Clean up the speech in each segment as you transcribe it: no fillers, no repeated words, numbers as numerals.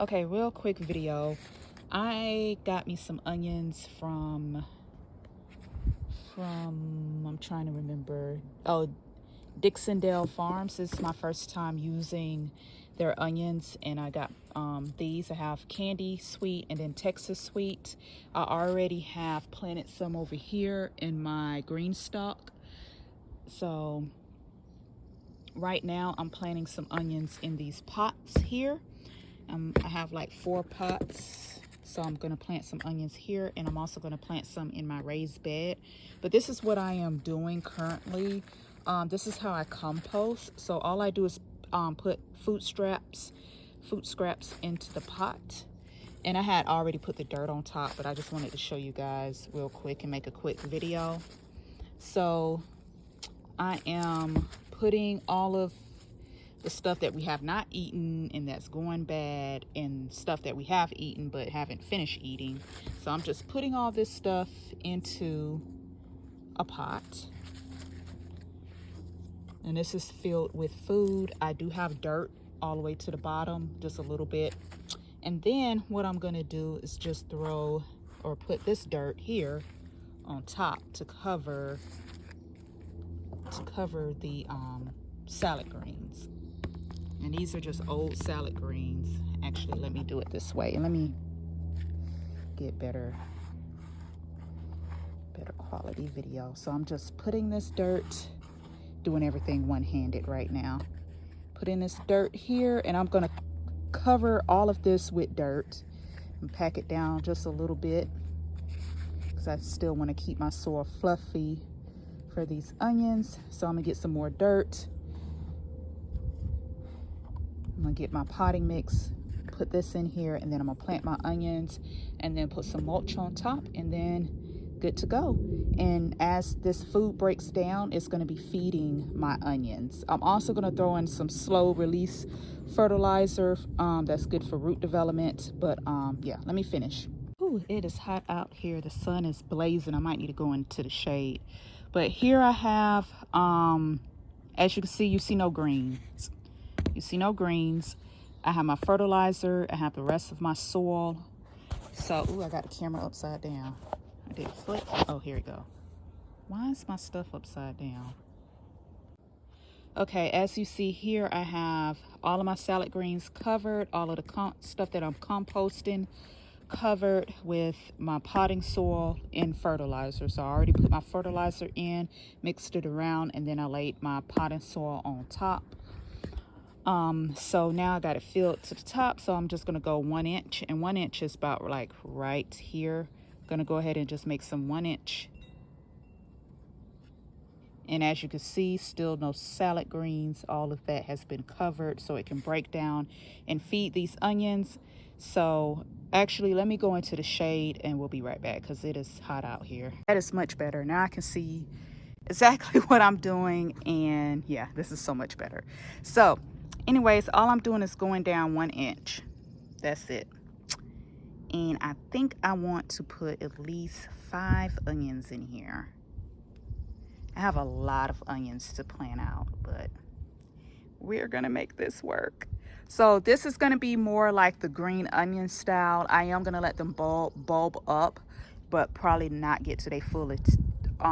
Okay, real quick video. I got me some onions from I'm trying to remember. Oh, DixonDale Farms. This is my first time using their onions, and I got these. I have candy sweet and then Texas sweet. I already have planted some over here in my green stock. So right now I'm planting some onions in these pots here. I have like 4 pots, so I'm going to plant some onions here, and I'm also going to plant some in my raised bed. But this is what I am doing currently. This is how I compost. So all I do is put food scraps into the pot, and I had already put the dirt on top, but I just wanted to show you guys real quick and make a quick video. So I am putting all of the stuff that we have not eaten and that's going bad, and stuff that we have eaten but haven't finished eating. So I'm just putting all this stuff into a pot, and this is filled with food. I do have dirt all the way to the bottom, just a little bit. And then what I'm going to do is just throw or put this dirt here on top to cover the salad greens. And these are just old salad greens. Actually, let me do it this way, and let me get better quality video. So I'm just putting this dirt, doing everything one-handed right now. Putting this dirt here, and I'm gonna cover all of this with dirt and pack it down just a little bit, because I still want to keep my soil fluffy for these onions. So I'm gonna get some more dirt. I'm gonna get my potting mix, put this in here, and then I'm gonna plant my onions and then put some mulch on top, and then good to go. And as this food breaks down, it's gonna be feeding my onions. I'm also gonna throw in some slow release fertilizer that's good for root development. But yeah, let me finish. Ooh, it is hot out here. The sun is blazing. I might need to go into the shade. But here I have, as you can see, you see no greens. You see no greens. I have my fertilizer. I have the rest of my soil. So, ooh, I got the camera upside down. I did flip. Oh, here we go. Why is my stuff upside down? Okay, as you see here, I have all of my salad greens covered. All of the stuff that I'm composting covered with my potting soil and fertilizer. So I already put my fertilizer in, mixed it around, and then I laid my potting soil on top. So now I got it filled to the top, so I'm just gonna go 1 inch, and 1 inch is about like right here. I'm gonna go ahead and just make some 1 inch. And as you can see, still no salad greens. All of that has been covered so it can break down and feed these onions. So actually, let me go into the shade and we'll be right back, because it is hot out here. That is much better. Now I can see exactly what I'm doing, and yeah, this is so much better. So anyways, all I'm doing is going down 1 inch. That's it. And I think I want to put at least 5 onions in here. I have a lot of onions to plant out, but we're gonna make this work. So this is gonna be more like the green onion style. I am gonna let them bulb up, but probably not get to their full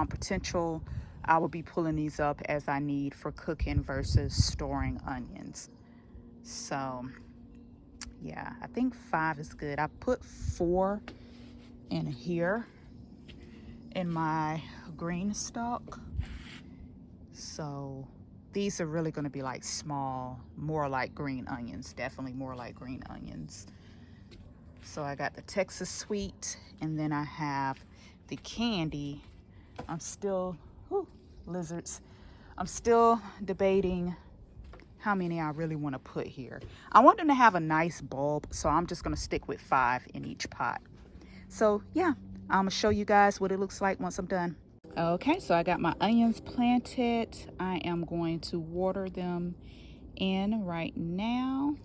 potential. I will be pulling these up as I need for cooking versus storing onions. So yeah, I think 5 is good. I put 4 in here in my green stock. So these are really going to be like small, more like green onions, definitely more like green onions. So I got the Texas sweet, and then I have the candy. I'm still, lizards. I'm still debating how many I really want to put here. I want them to have a nice bulb, so I'm just going to stick with 5 in each pot. So yeah, I'm going to show you guys what it looks like once I'm done. Okay, so I got my onions planted. I am going to water them in right now.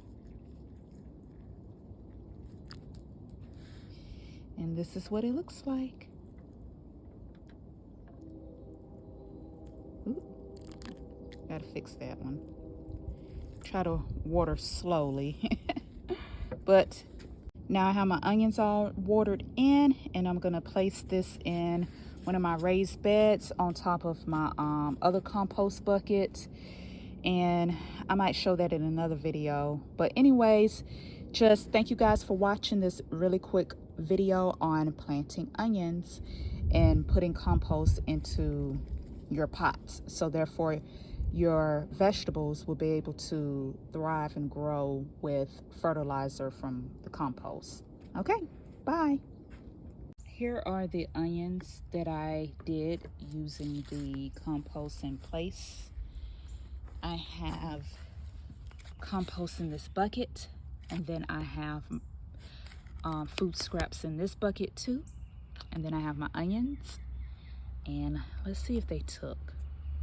And this is what it looks like. Ooh, gotta fix that one. Try to water slowly. But now I have my onions all watered in, and I'm gonna place this in one of my raised beds on top of my other compost bucket. And I might show that in another video. But anyways, just thank you guys for watching this really quick video on planting onions and putting compost into your pots. So therefore your vegetables will be able to thrive and grow with fertilizer from the compost. Okay, bye. Here are the onions that I did using the compost in place. I have compost in this bucket, and then I have food scraps in this bucket too, and then I have my onions, and let's see if they took.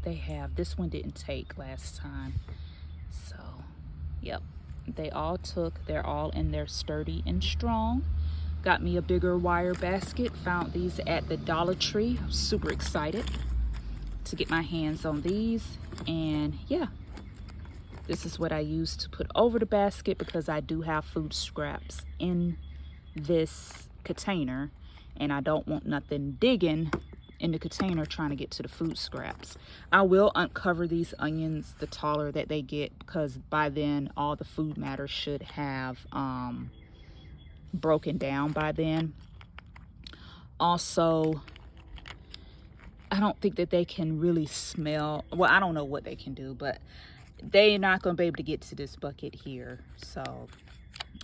They have. This one didn't take last time, so yep, they all took. They're all in there sturdy and strong. Got me a bigger wire basket. Found these at the Dollar Tree. I'm super excited to get my hands on these, and yeah, this is what I use to put over the basket because I do have food scraps in this container, and I don't want nothing digging in the container trying to get to the food scraps. I will uncover these onions the taller that they get, because by then all the food matter should have broken down by then. Also, I don't think that they can really smell. Well, I don't know what they can do, but they're not going to be able to get to this bucket here. So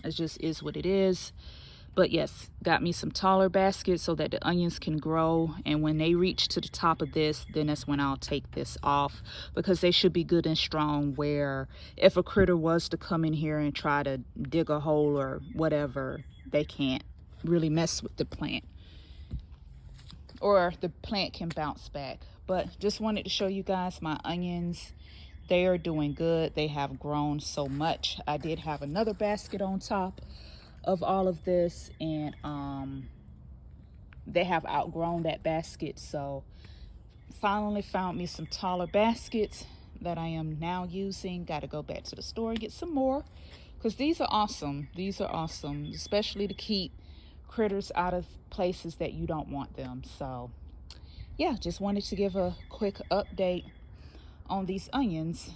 it just is what it is. But yes, got me some taller baskets so that the onions can grow. And when they reach to the top of this, then that's when I'll take this off, because they should be good and strong, where if a critter was to come in here and try to dig a hole or whatever, they can't really mess with the plant, or the plant can bounce back. But just wanted to show you guys my onions. They are doing good. They have grown so much. I did have another basket on top of all of this, and they have outgrown that basket. So finally found me some taller baskets that I am now using. Got to go back to the store and get some more, because these are awesome. These are awesome, especially to keep critters out of places that you don't want them. So yeah, just wanted to give a quick update on these onions.